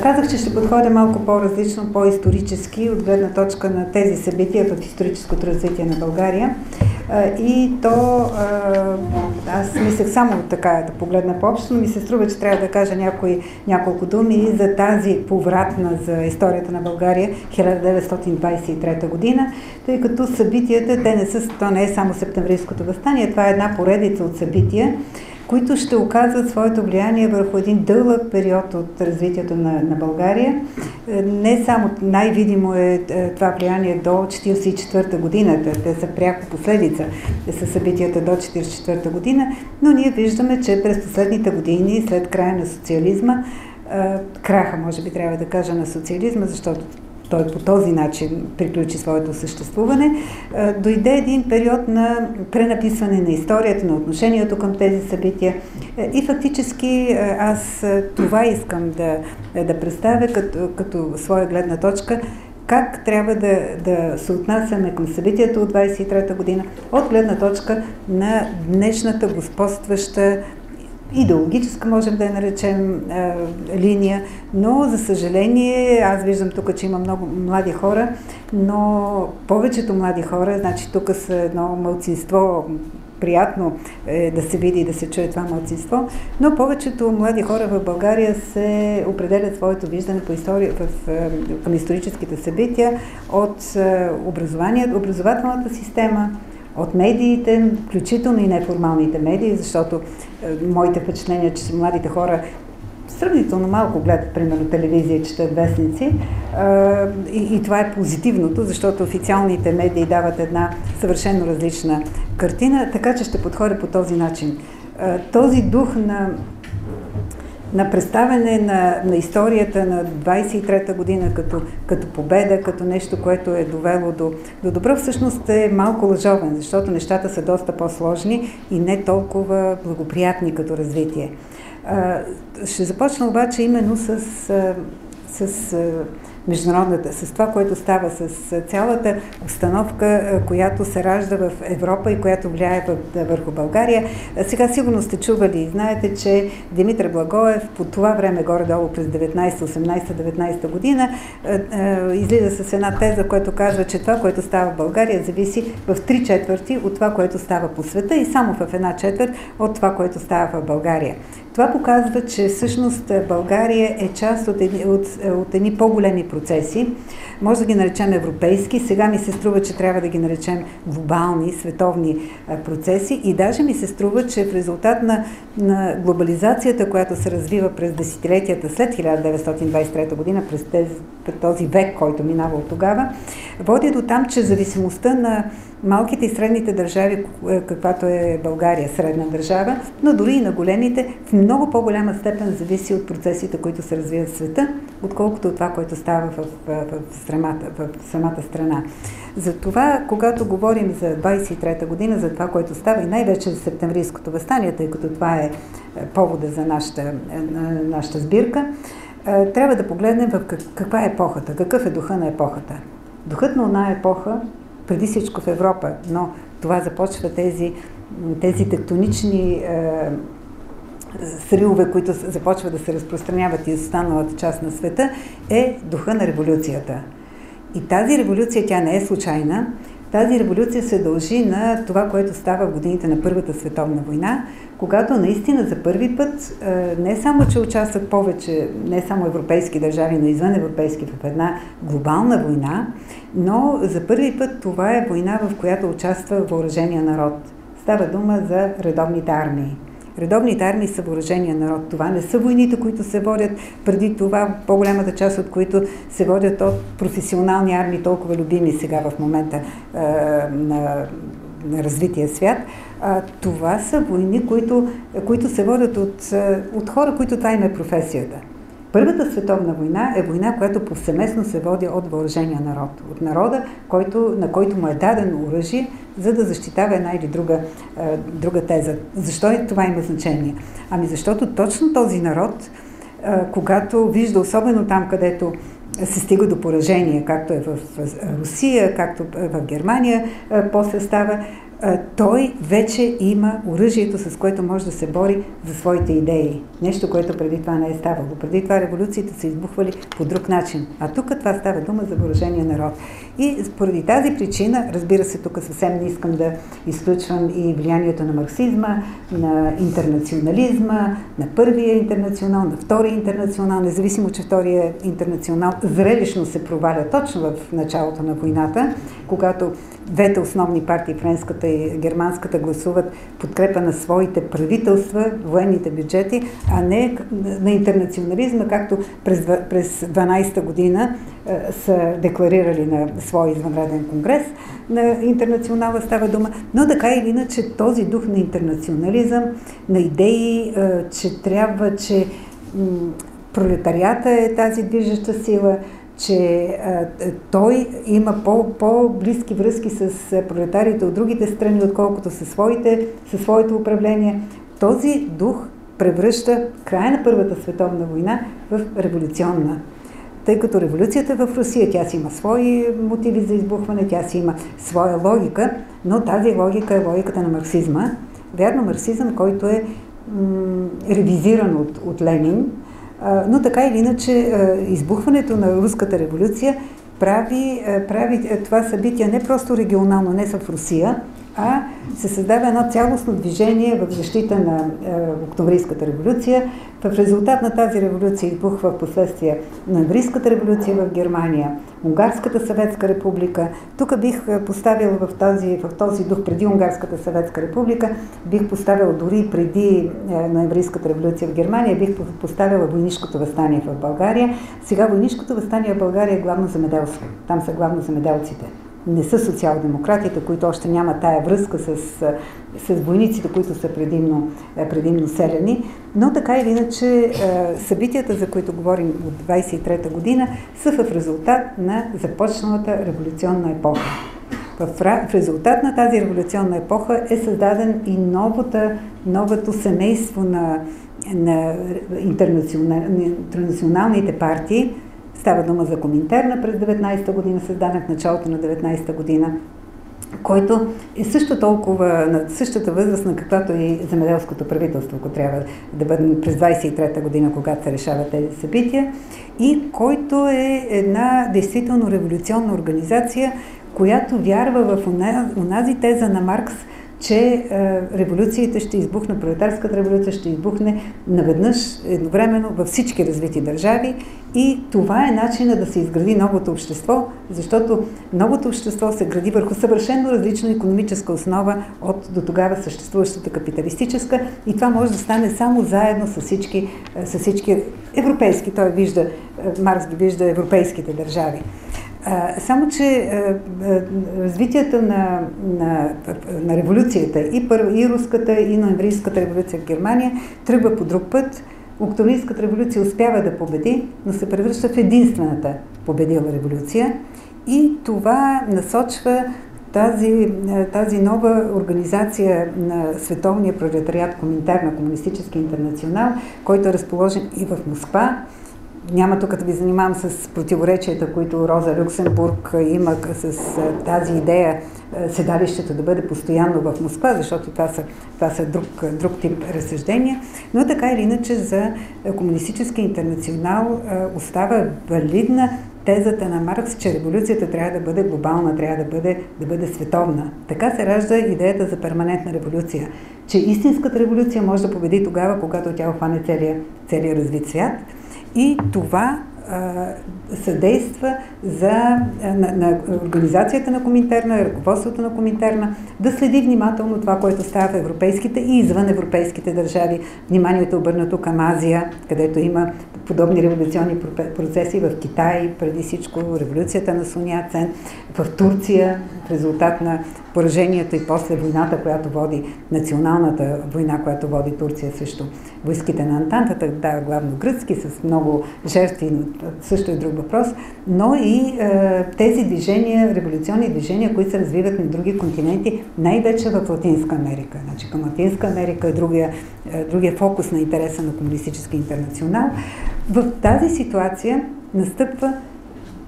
Казах, че ще подходя малко по-различно, по-исторически, от гледна точка на тези събития в историческото развитие на България. И то, аз мислех само така да погледна по-общо, но ми се струва, че трябва да кажа няколко думи за тази повратна за историята на България 1923 година, тъй като събитията, то не е само септемврийското въстание, това е една поредица от събития, които ще оказват своето влияние върху един дълъг период от развитието на България. Не само най-видимо е това влияние до 1944 година, те са пряко последица са събитията до 1944 година, но ние виждаме, че през последните години, след края на социализма, краха, може би трябва да кажа, на социализма, защото той по този начин приключи своето съществуване, дойде един период на пренаписване на историята, на отношението към тези събития. И фактически аз това искам да представя като своя гледна точка, как трябва да се отнасяме към събитията от 23-та година, от гледна точка на днешната господстваща идеологическа, можем да я наречем, линия, но за съжаление, аз виждам тук, че има много млади хора, но повечето млади хора, значи тук са едно малцинство, приятно е да се види и да се чуе това малцинство, но повечето млади хора в България се определят своето виждане по към историческите събития от образователната система, от медиите, включително и неформалните медии, защото моите впечатления, че младите хора сравнително малко гледат, примерно, телевизия, четат вестници. И това е позитивното, защото официалните медии дават една съвършено различна картина, така че ще подходя по този начин. Този дух на представяне на историята на 23-та година като победа, като нещо, което е довело до добро, всъщност е малко лъжовен, защото нещата са доста по-сложни и не толкова благоприятни като развитие. Ще започна обаче именно с международната, с това, което става, с цялата установка, която се ражда в Европа и която влияе върху България. Сега сигурно сте чували и знаете, че Димитър Благоев по това време, горе-долу през 18-19 година, излиза с една теза, която казва, че това, което става в България, зависи в 3/4 от това, което става по света и само в 1/4 от това, което става в България. Това показва, че всъщност България е част от едни по-големи процеси. Може да ги наречем европейски, сега ми се струва, че трябва да ги наречем глобални, световни процеси и даже ми се струва, че в резултат на глобализацията, която се развива през десетилетията след 1923 година, през този век, който минава от тогава, води до там, че зависимостта на малките и средните държави, каквато е България, средна държава, но дори и на големите, в много по-голяма степен зависи от процесите, които се развиват в света, отколкото от това, което става в самата страна. Затова, когато говорим за 23-та година, за това, което става и най-вече за септемврийското въстание, тъй като това е повода за нашата сбирка, трябва да погледнем в каква е епохата, какъв е духа на епохата. Духът на оная епоха, преди всичко в Европа, но това започва тези тектонични сривове, които започват да се разпространяват и останалата част на света, е духа на революцията. И тази революция, тя не е случайна. Тази революция се дължи на това, което става в годините на Първата световна война, когато наистина за първи път не само, че участват повече, не само европейски държави, но извън европейски в една глобална война, но за първи път това е война, в която участва въоръжения народ. Става дума за редовните армии. Редовните армии са въоръжения народ. Това не са войните, които се водят преди това, по-голямата част от които се водят от професионални армии, толкова любими сега в момента на развития свят. Това са войни, които се водят от хора, които това им е професията. Първата световна война е война, която повсеместно се води от въоръжения народ. От народа, на който му е дадено оръжие, за да защитава една или друга теза. Защо това има значение? Ами защото точно този народ, когато вижда, особено там, където се стига до поражение, както е в Русия, както в Германия, после става, той вече има оръжието, с което може да се бори за своите идеи. Нещо, което преди това не е ставало. Преди това революциите са избухвали по друг начин. А тук това става дума за въоръжения народ. И поради тази причина, разбира се, тук съвсем не искам да изключвам и влиянието на марксизма, на интернационализма, на първия интернационал, на втория интернационал, независимо, че втория интернационал зрелищно се проваля точно в началото на войната, когато двете основни партии, френската и германската, гласуват подкрепа на своите правителства, военните бюджети, а не на интернационализма, както през 12-та година са декларирали на свой извънреден конгрес. На интернационала става дума, но така или иначе този дух на интернационализъм, на идеи, че пролетарията е тази движеща сила, че той има по-близки връзки с пролетариите от другите страни, отколкото със своето управление. Този дух превръща края на Първата световна война в революционна. Тъй като революцията в Русия, тя си има свои мотиви за избухване, тя си има своя логика, но тази логика е логиката на марксизма. Вярно, марксизъм, който е ревизиран от Ленин, но така или иначе избухването на руската революция прави това събитие не просто регионално, не са в Русия, а се създава едно цялостно движение в защита на Октомврийската революция. В резултат на тази революция избухва в последствие ноемврийската революция в Германия, Унгарската съветска република. Тук бих поставила в този дух преди Унгарската съветска република, бих поставила дори преди ноемврийската революция в Германия, бих поставила войнишкото въстание в България. Сега войнишкото въстание в България е главно земеделско. Там са главно земеделците. Не са социал-демократите, които още няма тая връзка с войниците, които са предимно селяни. Но така или иначе събитията, за които говорим от 23-та година, са в резултат на започналата революционна епоха. В резултат на тази революционна епоха е създаден и новото семейство на интернационалните партии. Става дума за Коминтерна през 19-та година, създаден в началото на 19-та година, който е също толкова на същата възраст, на каквато и земеделското правителство, ако трябва да бъде през 23-та година, когато се решават тези събития, и който е една действително революционна организация, която вярва в онази теза на Маркс, че революциите ще избухне, пролетарската революция ще избухне наведнъж, едновременно във всички развити държави, и това е начина да се изгради новото общество, защото новото общество се гради върху съвършено различна икономическа основа от до тогава съществуващата капиталистическа, и това може да стане само заедно с всички европейски, Маркс ги вижда европейските държави. Само че развитието на революцията, и руската, и ноемврийската революция в Германия тръгва по друг път. Октомврийската революция успява да победи, но се превръща в единствената победила революция, и това насочва тази нова организация на световния пролетариат Коминтерна, Комунистически интернационал, който е разположен и в Москва. Няма тук да ви занимавам с противоречията, които Роза Люксембург има с тази идея седалището да бъде постоянно в Москва, защото това са друг тип разсъждения. Но така или иначе за Комунистически интернационал остава валидна тезата на Маркс, че революцията трябва да бъде глобална, трябва да бъде световна. Така се ражда идеята за перманентна революция, че истинската революция може да победи тогава, когато тя охване целия развит свят. И това съдейства на организацията на Коминтерна, ръководството на Коминтерна да следи внимателно това, което става в европейските и извън европейските държави. Вниманието е обърнато към Азия, където има подобни революционни процеси, в Китай, преди всичко революцията на Сун Яцен, в Турция, в резултат на поражението и после войната, която води, националната война, която води Турция срещу войските на Антантата, да, главно гръцки, с много жертви, също е друг въпрос, но и тези движения, революционни движения, които се развиват на други континенти, най-вече в Латинска Америка. Значи към Латинска Америка е другия фокус на интереса на Комунистически интернационал. В тази ситуация настъпва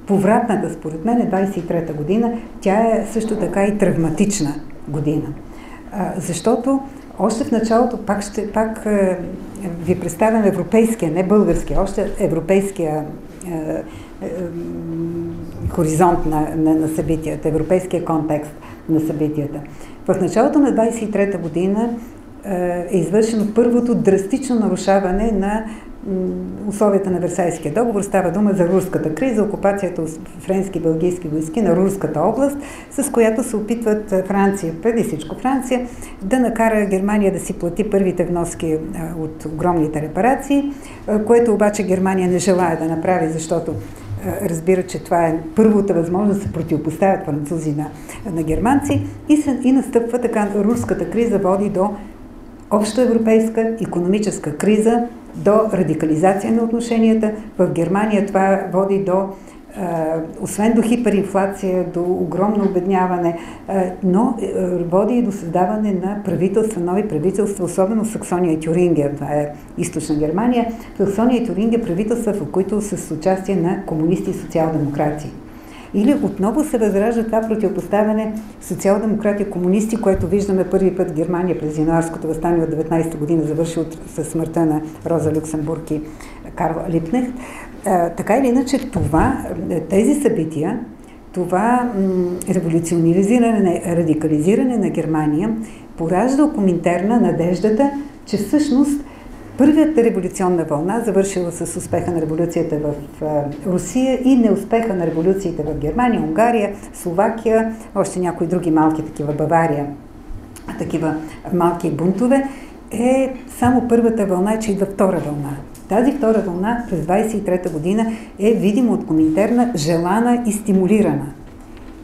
повратната, според мен, 23-та година. Тя е също така и травматична, година. Защото още в началото пак ви представям европейския, не българския, още европейския хоризонт на събитията, европейския контекст на събитията. В началото на 23-та година е извършено първото драстично нарушаване на условията на Версайския договор. Става дума за рурската криза, окупацията от френски и белгийски войски на Рурската област, с която се опитват Франция, преди всичко Франция, да накара Германия да си плати първите вноски от огромните репарации, което обаче Германия не желая да направи, защото разбира, че това е първата възможност да се противопоставят французи на германци и настъпва така. Рурската криза води до общоевропейска икономическа криза, до радикализация на отношенията. В Германия това води до, освен до хиперинфлация, до огромно обедняване, но води и до създаване на правителства, нови правителства, особено в Саксония и Тюрингия, това е източна Германия. В Саксония и Тюрингия правителства, в които с участие на комунисти и социал-демократи. Или отново се възражда това противопоставяне социал-демократи-комунисти, което виждаме първи път в Германия през януарското въстание от 19-та година, завърши със смъртта на Роза Люксембург и Карл Липкнехт. Така или иначе тези събития, това революционализиране, радикализиране на Германия поражда у Коминтерна надеждата, че всъщност първата революционна вълна, завършила с успеха на революцията в Русия и неуспеха на революциите в Германия, Унгария, Словакия, още някои други малки такива, Бавария, такива малки бунтове, е само първата вълна, че идва втора вълна. Тази втора вълна през 23-та година е видимо от Коминтерна желана и стимулирана.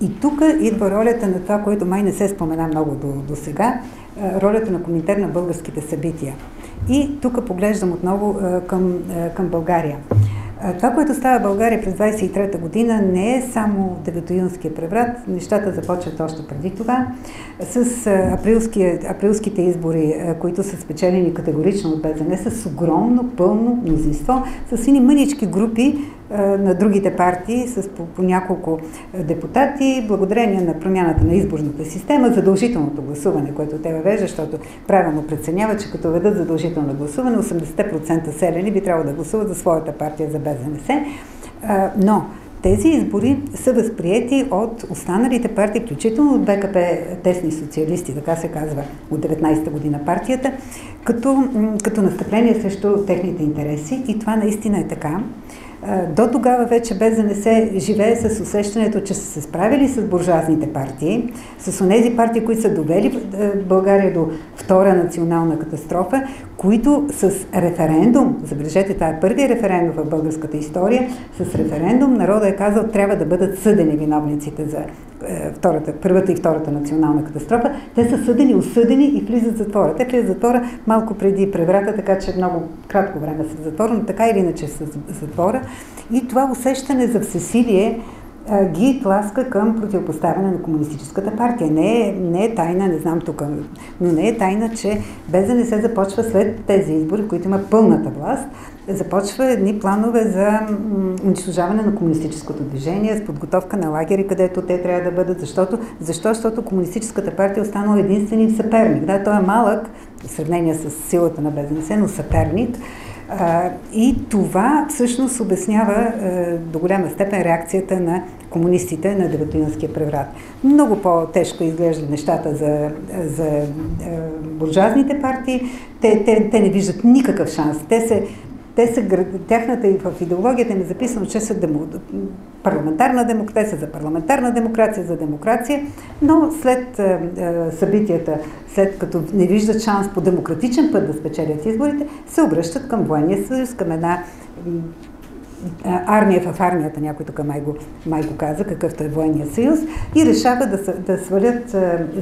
И тук идва ролята на това, което май не се спомена много до сега, ролята на Коминтерна в българските събития. И тук поглеждам отново към България. Това, което става в България през 23-та година, не е само Деветоюнския преврат. Нещата започват още преди това. С априлските избори, които са спечелени категорично от БЗН, с огромно, пълно мнозинство, с едни мънички групи на другите партии, с по няколко депутати, благодарение на промяната на изборната система, задължителното гласуване, което те въвежда, защото правилно преценява, че като ведат задължително гласуване, 80% селени би трябвало да гласуват за своята партия, за БЗНС. Но тези избори са възприети от останалите партии, включително от БКП, тесни социалисти, така се казва, от 19-та година партията, като настъпление срещу техните интереси. И това наистина е така. До тогава вече БЗНС живее с усещането, че са се справили с буржуазните партии, с онези партии, които са довели България до втора национална катастрофа, които с референдум, забележете, това е първият референдум в българската история, с референдум народът е казал, трябва да бъдат съдени виновниците за първата и втората национална катастрофа. Те са съдени, осъдени и влизат в затвора. Те влизат в затвора малко преди преврата, така че много кратко време са в затвора, но така или иначе са в затвора. И това усещане за всесилие ги тласка към противопоставяне на комунистическата партия. Не е тайна, не знам тук, но не е тайна, че БЗНС започва след тези избори, в които има пълната власт, започва едни планове за унищожаване на комунистическото движение, с подготовка на лагери, където те трябва да бъдат. Защото комунистическата партия е останала единствен съперник. Да, той е малък, в сравнение с силата на БЗНС, но съперник. И това всъщност обяснява до голяма степен реакцията на комунистите на Деветоюнския преврат. Много по-тежко изглеждат нещата за буржуазните партии. Те не виждат никакъв шанс. Тяхната и в идеологията им е записано, че са парламентарна демокрация, за парламентарна демокрация, за демокрация, но след събитията, след като не виждат шанс по демократичен път да спечелят изборите, се обръщат към военния съюз, към една армия в армията, някой тук май го каза, какъвто е военния съюз, и решават да свалят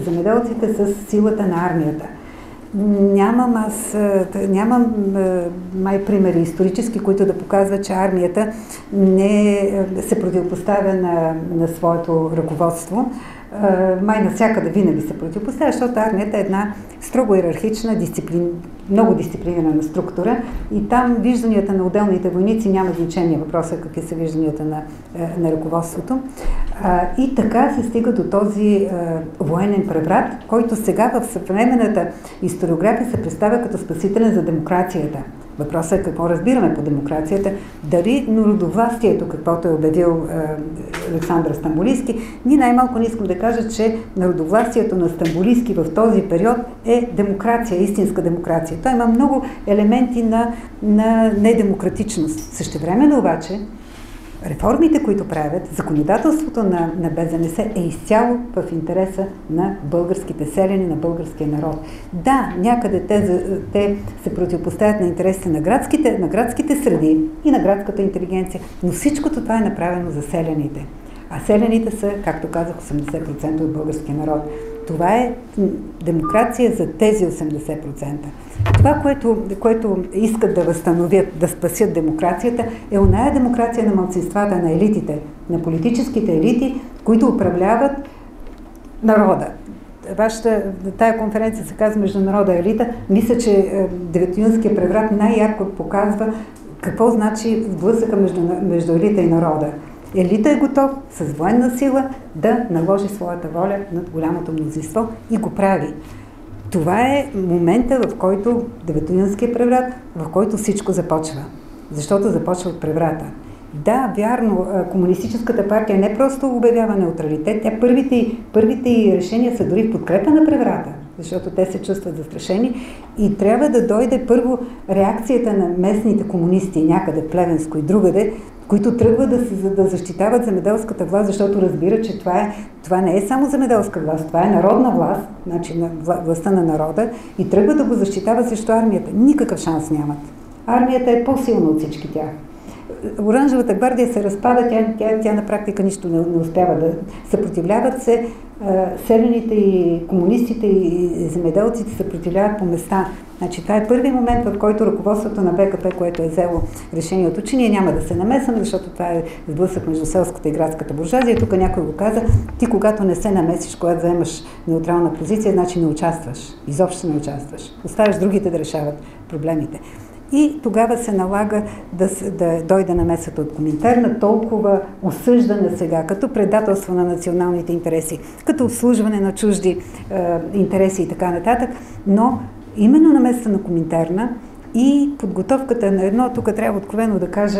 земеделците с силата на армията. Нямам май примери исторически, които да показват, че армията не се противопоставя на своето ръководство. Май навсякъде винаги се противопоставя, защото армията е една строго иерархична, много дисциплинирана структура и там вижданията на отделните войници няма значение. Въпросът е какви са вижданията на ръководството. И така се стига до този военен преврат, който сега в съвременната историография се представя като спасителен за демокрацията. Въпросът е какво разбираме по демокрацията. Дали народовластието, каквото е обявил Александър Стамболийски, ни най-малко не искам да кажа, че народовластието на Стамболийски в този период е демокрация, истинска демокрация. Той има много елементи на недемократичност. Същевременно обаче, реформите, които правят, законодателството на БЗНС е изцяло в интереса на българските селяни, на българския народ. Да, някъде те се противопоставят на интересите на градските среди и на градската интелигенция, но всичкото това е направено за селяните. А селяните са, както казах, 80% от българския народ. Това е демокрация за тези 80%. Това, което искат да възстановят, да спасят демокрацията, е оная демокрация на малцинствата, на елитите, на политическите елити, които управляват народа. Тая конференция се казва Международна елита. Мисля, че Деветоюнския преврат най-ярко показва какво значи сблъсъка между елита и народа. Елита е готов с военна сила да наложи своята воля над голямото мнозинство и го прави. Това е момента, в който Деветоюнския преврат, в който всичко започва. Защото започва от преврата. Да, вярно, Комунистическата партия не просто обявява неутралитет, първите й решения са дори в подкрепа на преврата, защото те се чувстват застрашени и трябва да дойде първо реакцията на местните комунисти някъде в Плевенско и другаде, които тръгват да защитават земеделската власт, защото разбират, че това не е само земеделска власт, това е народна власт, значи властта на народа, и тръгват да го защитават срещу армията. Никакъв шанс нямат. Армията е по-силна от всички тях. Оранжевата гвардия се разпада, тя на практика нищо не успява да съпротивляват се. Селените и комунистите и земеделците се съпротивляват по места. Значи, това е първи момент, в който ръководството на БКП, което е взело решението, че ние няма да се намесваме, защото това е сблъсък между селската и градската буржуазия. Тук някой го каза, ти когато не се намесиш, когато заемаш неутрална позиция, значи не участваш. Изобщо не участваш. Оставяш другите да решават проблемите. И тогава се налага да дойде намесата от Коминтерна, толкова осъждана сега, като предателство на националните интереси, като обслужване на чужди интереси и така нататък. Но именно намесата на Коминтерна и подготовката на едно, тук трябва откровено да кажа,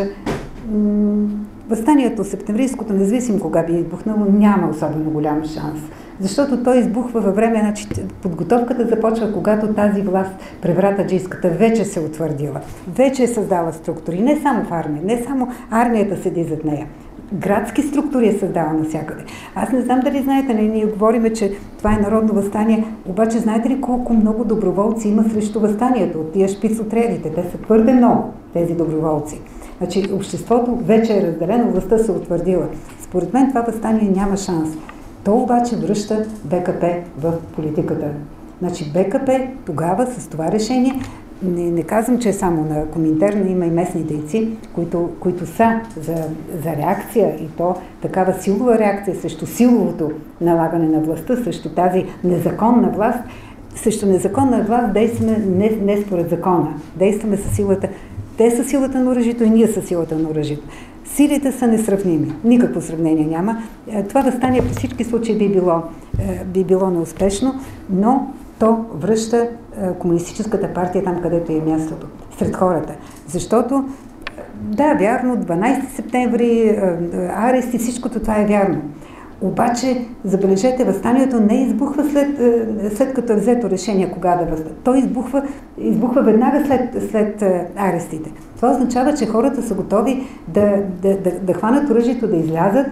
въстанието септемврийското, независимо кога би избухнало, няма особено голям шанс. Защото той избухва във време, значи подготовката започва, когато тази власт, превратаджийската, вече се утвърдила. Вече е създала структури, не само в армия, не само армията седи зад нея. Градски структури е създала навсякъде. Аз не знам дали знаете, ние говориме, че това е народно въстание, обаче знаете ли колко много доброволци има срещу въстанието от тия шпицотредите? Те са твърде много, тези доброволци. Значи обществото вече е разделено, властта се утвърдила. Според мен това въстание няма шанс. То обаче връща БКП в политиката. Значи БКП тогава с това решение, не казвам, че е само на Коминтерна, има и местни дейци, които са за реакция, и то такава силова реакция срещу силовото налагане на властта, срещу тази незаконна власт. Срещу незаконна власт действаме не според закона, действаме със силата. Те са силата на оръжието и ние са силата на оръжието. Силите са несравними. Никакво сравнение няма. Това въстание при всички случаи би било неуспешно, но то връща Комунистическата партия там, където е мястото, сред хората. Защото, да, вярно, 12 септември, арести, всичкото това е вярно. Обаче, забележете, въстанието не избухва след като е взето решение кога да възстане. Той избухва веднага след арестите. Това означава, че хората са готови да хванат оръжието, да излязат,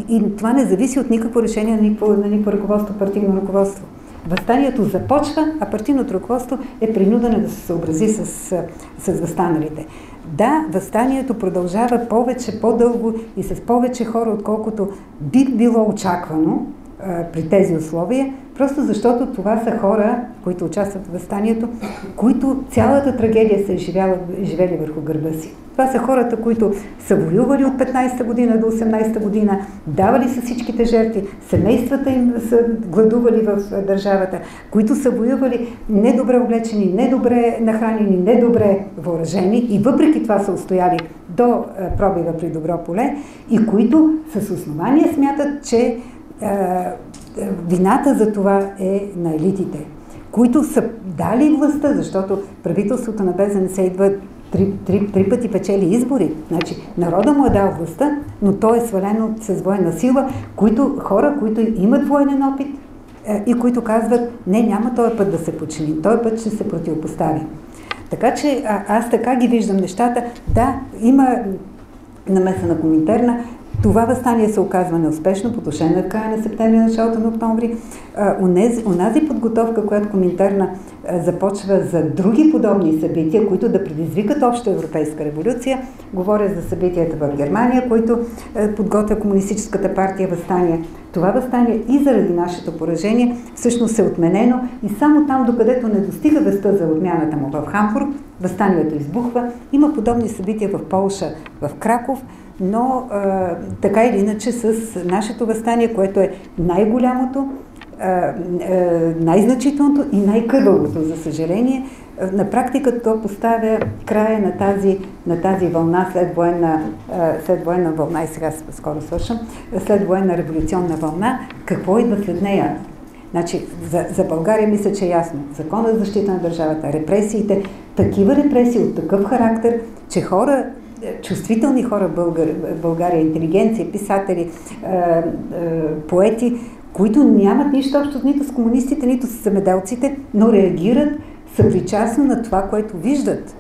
и това не зависи от никакво решение на никакво ръководство, партийно ръководство. Въстанието започва, а партийното ръководство е принудено да се съобрази с въстаналите. Да, въстанието продължава повече, по-дълго и с повече хора, отколкото би било очаквано, при тези условия, просто защото това са хора, които участват в въстанието, които цялата трагедия са изживели върху гърба си. Това са хората, които са воювали от 15-та година до 18-та година, давали са всичките жертви, семействата им са гладували в държавата, които са воювали недобре облечени, недобре нахранени, недобре въоръжени и въпреки това са устояли до пробива при Добро поле и които с основание смятат, че вината за това е на елитите, които са дали властта, защото правителството на БЗНС идва три пъти печели избори. Значи, народа му е дал властта, но то е свалено с военна сила, хора, които имат военен опит и които казват, не, няма този път да се подчиним, този път ще се противопостави. Така че аз така ги виждам нещата. Да, има намеса на Коминтерна. Това въстание се оказва неуспешно, потушено в края на септември, началото на октомври. Онази подготовка, която Коминтерна започва за други подобни събития, които да предизвикат обща европейска революция, говоря за събитията в Германия, които подготвя Комунистическата партия въстание. Това въстание и заради нашето поражение всъщност е отменено и само там, докъдето не достига вестта за отмяната му в Хамбург, въстанието избухва. Има подобни събития в Полша, в Краков, но така или иначе с нашето въстание, което е най-голямото, най-значителното и най-кървавото, за съжаление, на практика то поставя края на тази вълна, следвоенна вълна, и сега скоро свършам, следвоенна революционна вълна. Какво идва след нея? Значи, за България мисля, че е ясно. Закона за защита на държавата, репресиите, такива репресии от такъв характер, че чувствителни хора в България, интелигенция, писатели, поети, които нямат нищо общо нито с комунистите, нито с земеделците, но реагират съпричастно на това, което виждат.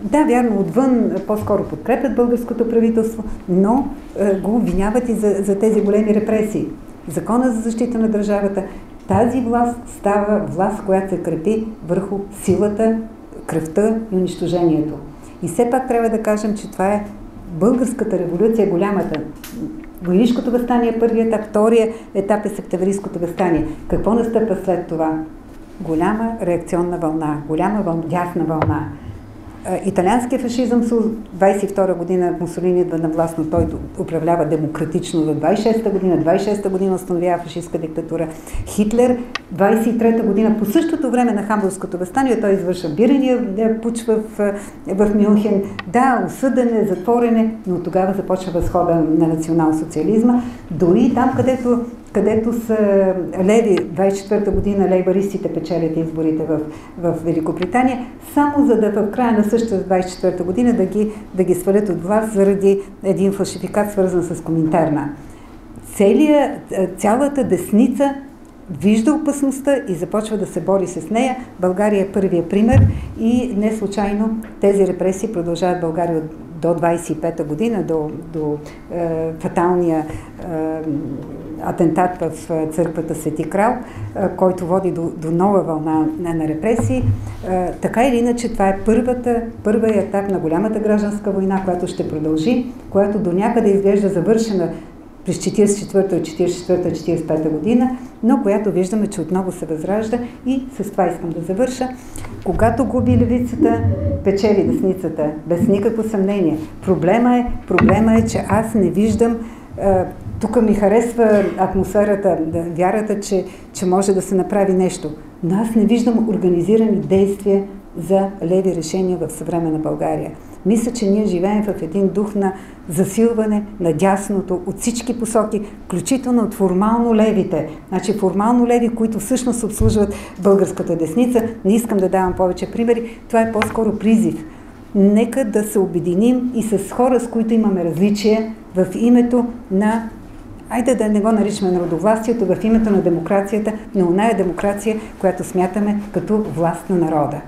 Да, вярно, отвън по-скоро подкрепят българското правителство, но го обвиняват и за тези големи репресии. Закона за защита на държавата, тази власт става власт, която се крепи върху силата, кръвта и унищожението. И все пак трябва да кажем, че това е българската революция, голямата. Войнишкото въстание е първият етап, втория етап е септемврийското въстание. Какво настъпва след това? Голяма реакционна вълна, дясна вълна. Италианският фашизъм с 22 година Мусолини идва на власт, но той управлява демократично до 26-та година. 26-та година установява фашистска диктатура. Хитлер 23-та година, по същото време на Хамбургското въстание, той извършва бирения пуч в Мюнхен. Да, осъден е, затворен е, но тогава започва възхода на национал-социализма. Дори там, където са леви, 24-та година лейбаристите печелят изборите в Великобритания, само за да в края на същата 24-та година да ги свалят от власт заради един фалшификат, свързан с Коминтерна. Цялата десница вижда опасността и започва да се бори с нея. България е първия пример и не случайно тези репресии продължават в България до 25-та година, до фаталния атентат в църквата Свети Крал, който води до нова вълна на репресии. Така или иначе, това е първият етап на голямата гражданска война, която ще продължи, която до някъде изглежда завършена през 44-45 година, но която виждаме, че отново се възражда и с това искам да завърша. Когато губи левицата, печели десницата, без никакво съмнение. Проблема е, че аз не виждам. Тук ми харесва атмосферата, вярата, че може да се направи нещо. Но аз не виждам организирани действия за леви решения в съвременна България. Мисля, че ние живеем в един дух на засилване на дясното от всички посоки, включително от формално левите. Значи формално леви, които всъщност обслужват българската десница. Не искам да давам повече примери. Това е по-скоро призив. Нека да се обединим и с хора, с които имаме различие в името на, айде да не го наричаме народовластието, в името на демокрацията, но оная демокрация, която смятаме като власт на народа.